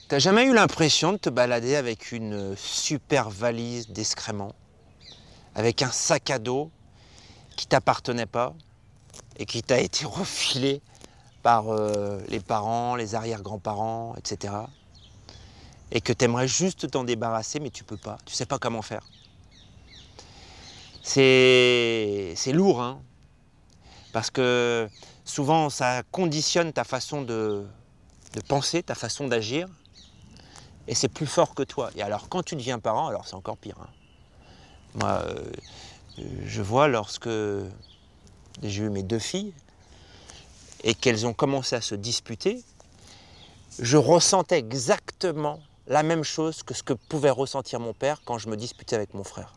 T'as jamais eu l'impression de te balader avec une super valise d'excréments, avec un sac à dos qui t'appartenait pas et qui t'a été refilé par les parents, les arrière-grands-parents, etc. Et que t'aimerais juste t'en débarrasser, mais tu peux pas, tu sais pas comment faire. C'est lourd, hein, parce que souvent ça conditionne ta façon de penser, ta façon d'agir. Et c'est plus fort que toi. Et alors, quand tu deviens parent, alors c'est encore pire. Hein. Moi, je vois lorsque j'ai eu mes 2 filles et qu'elles ont commencé à se disputer, je ressentais exactement la même chose que ce que pouvait ressentir mon père quand je me disputais avec mon frère.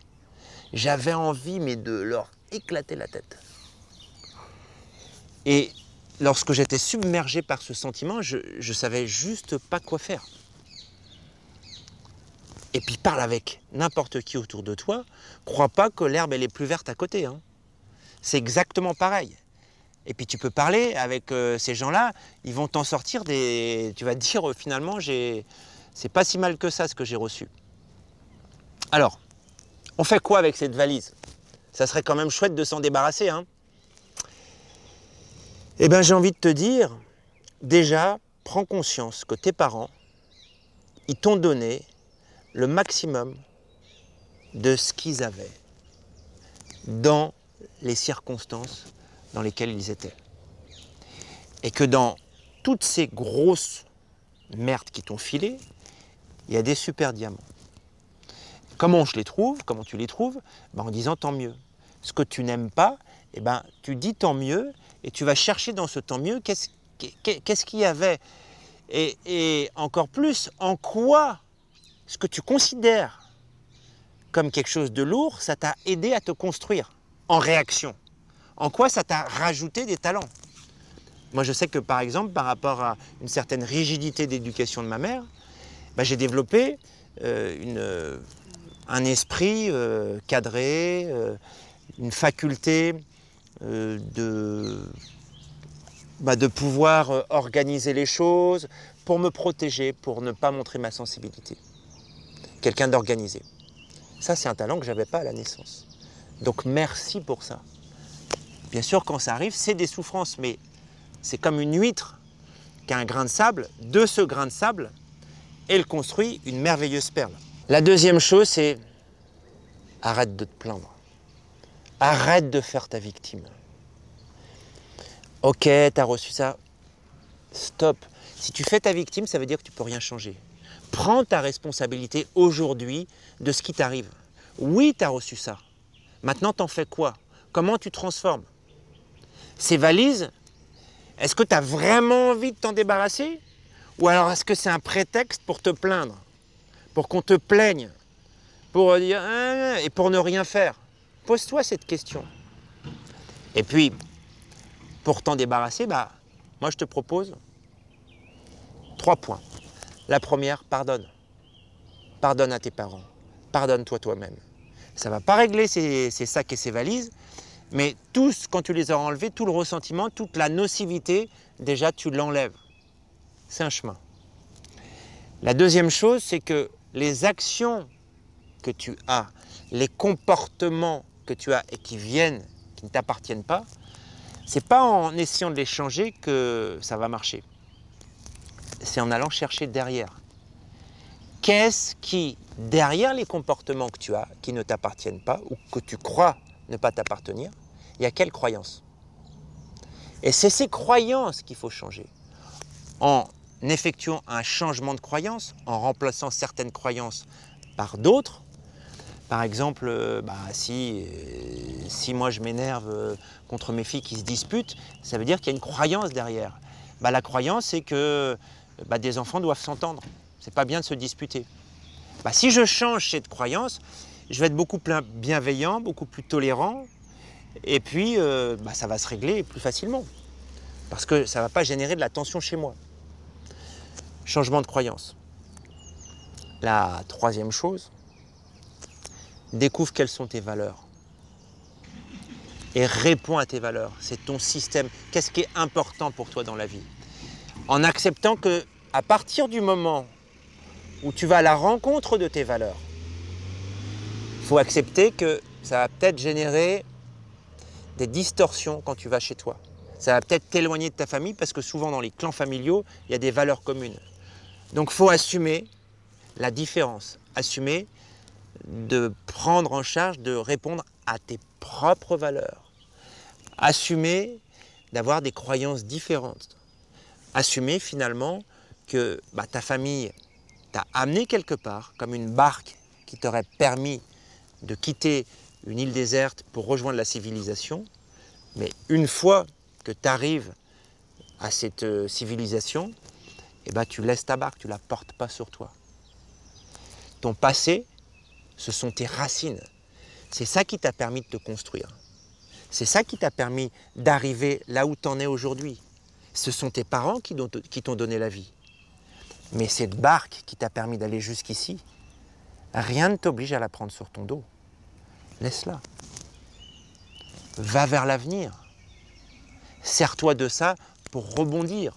J'avais envie, mais de leur éclater la tête. Et lorsque j'étais submergé par ce sentiment, je savais juste pas quoi faire. Et puis parle avec n'importe qui autour de toi, crois pas que l'herbe elle est plus verte à côté. Hein. C'est exactement pareil. Et puis tu peux parler avec ces gens-là, ils vont t'en sortir des... Tu vas te dire finalement, c'est pas si mal que ça ce que j'ai reçu. Alors, on fait quoi avec cette valise? Ça serait quand même chouette de s'en débarrasser. Hein. Eh bien j'ai envie de te dire, déjà, prends conscience que tes parents, ils t'ont donné le maximum de ce qu'ils avaient dans les circonstances dans lesquelles ils étaient. Et que dans toutes ces grosses merdes qui t'ont filé, il y a des super diamants. Comment je les trouve? Comment tu les trouves? En disant tant mieux. Ce que tu n'aimes pas, tu dis tant mieux et tu vas chercher dans ce tant mieux qu'est-ce qu'il y avait et encore plus, en quoi ce que tu considères comme quelque chose de lourd, ça t'a aidé à te construire en réaction. En quoi ça t'a rajouté des talents? Moi, je sais que, par exemple, par rapport à une certaine rigidité d'éducation de ma mère, j'ai développé un esprit cadré, une faculté de pouvoir organiser les choses pour me protéger, pour ne pas montrer ma sensibilité. Quelqu'un d'organisé. Ça, c'est un talent que je n'avais pas à la naissance. Donc, merci pour ça. Bien sûr, quand ça arrive, c'est des souffrances, mais c'est comme une huître qui a un grain de sable. De ce grain de sable, elle construit une merveilleuse perle. La deuxième chose, c'est arrête de te plaindre. Arrête de faire ta victime. Ok, t'as reçu ça. Stop. Si tu fais ta victime, ça veut dire que tu ne peux rien changer. Prends ta responsabilité aujourd'hui de ce qui t'arrive. Oui, tu as reçu ça. Maintenant, t'en fais quoi? Comment tu transformes? Ces valises, est-ce que tu as vraiment envie de t'en débarrasser? Ou alors est-ce que c'est un prétexte pour te plaindre? Pour qu'on te plaigne? Pour dire et pour ne rien faire? Pose-toi cette question. Et puis, pour t'en débarrasser, moi je te propose 3 points. La première, pardonne. Pardonne à tes parents. Pardonne-toi toi-même. Ça ne va pas régler ces sacs et ces valises, mais tous, quand tu les auras enlevés, tout le ressentiment, toute la nocivité, déjà tu l'enlèves. C'est un chemin. La deuxième chose, c'est que les actions que tu as, les comportements que tu as et qui viennent, qui ne t'appartiennent pas, c'est pas en essayant de les changer que ça va marcher. C'est en allant chercher derrière. Qu'est-ce qui, derrière les comportements que tu as, qui ne t'appartiennent pas ou que tu crois ne pas t'appartenir, il y a quelle croyance? Et c'est ces croyances qu'il faut changer. En effectuant un changement de croyance, en remplaçant certaines croyances par d'autres. Par exemple, si moi je m'énerve contre mes filles qui se disputent, ça veut dire qu'il y a une croyance derrière. La croyance, c'est que des enfants doivent s'entendre. C'est pas bien de se disputer. Si je change cette croyance, je vais être beaucoup plus bienveillant, beaucoup plus tolérant, et puis ça va se régler plus facilement. Parce que ça ne va pas générer de la tension chez moi. Changement de croyance. La troisième chose, découvre quelles sont tes valeurs. Et réponds à tes valeurs. C'est ton système. Qu'est-ce qui est important pour toi dans la vie? En acceptant que, à partir du moment où tu vas à la rencontre de tes valeurs, il faut accepter que ça va peut-être générer des distorsions quand tu vas chez toi. Ça va peut-être t'éloigner de ta famille parce que souvent dans les clans familiaux, il y a des valeurs communes. Donc il faut assumer la différence, assumer de prendre en charge, de répondre à tes propres valeurs, assumer d'avoir des croyances différentes, assumer finalement que ta famille t'a amené quelque part comme une barque qui t'aurait permis de quitter une île déserte pour rejoindre la civilisation, mais une fois que tu arrives à cette civilisation, tu laisses ta barque, tu ne la portes pas sur toi. Ton passé, ce sont tes racines. C'est ça qui t'a permis de te construire. C'est ça qui t'a permis d'arriver là où tu en es aujourd'hui. Ce sont tes parents qui t'ont donné la vie. Mais cette barque qui t'a permis d'aller jusqu'ici, rien ne t'oblige à la prendre sur ton dos. Laisse-la. Va vers l'avenir. Sers-toi de ça pour rebondir,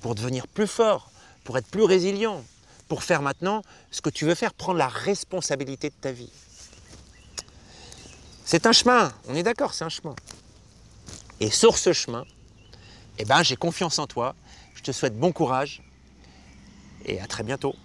pour devenir plus fort, pour être plus résilient, pour faire maintenant ce que tu veux faire, prendre la responsabilité de ta vie. C'est un chemin, on est d'accord, c'est un chemin. Et sur ce chemin, j'ai confiance en toi, je te souhaite bon courage et à très bientôt.